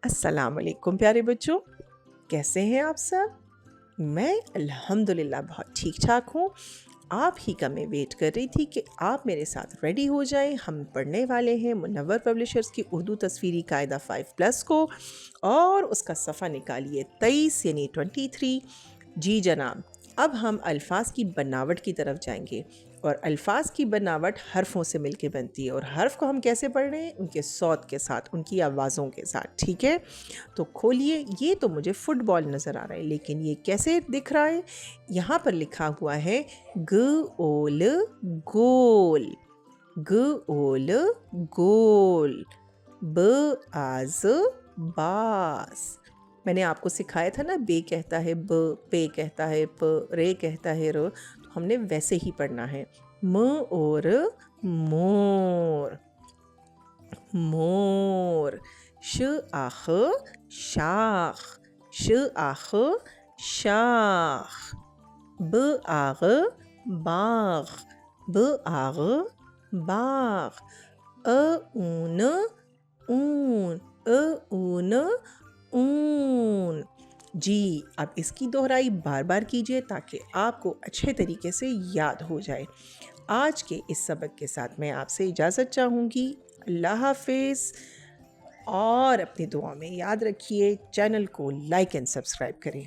अस्सलाम वालेकुम प्यारे बच्चों, कैसे हैं आप सब? मैं अल्हम्दुलिल्लाह बहुत ठीक ठाक हूँ। आप ही का मैं वेट कर रही थी कि आप मेरे साथ रेडी हो जाएं। हम पढ़ने वाले हैं मुनव्वर पब्लिशर्स की उर्दू तस्वीरी कायदा 5+ को, और उसका सफ़ा निकालिए 23 यानी 23। जी जनाब, अब हम अल्फाज की बनावट की तरफ जाएंगे, और अल्फाज की बनावट हरफों से मिलके बनती है। और हर्फ को हम कैसे पढ़ रहे हैं? उनके सौत के साथ, उनकी आवाज़ों के साथ, ठीक है? तो खोलिए। ये तो मुझे फुटबॉल नज़र आ रहा है, लेकिन ये कैसे दिख रहा है? यहाँ पर लिखा हुआ है ग ओल गोल, ग ओल गोल, ब आज बास। मैंने आपको सिखाया था ना, बे कहता है ब, पे कहता है प, रे कहता है र, तो हमने वैसे ही पढ़ना है। म और मोर, मोर। श आख शाख, श आख शाख। ब आग बाग, ब आग बाग। अ ऊन ऊन, अ ऊन ऊन। जी, अब इसकी दोहराई बार बार कीजिए ताकि आपको अच्छे तरीके से याद हो जाए। आज के इस सबक के साथ मैं आपसे इजाज़त चाहूँगी। अल्लाह हाफिज़। और अपनी दुआ में याद रखिए, चैनल को लाइक एंड सब्सक्राइब करें।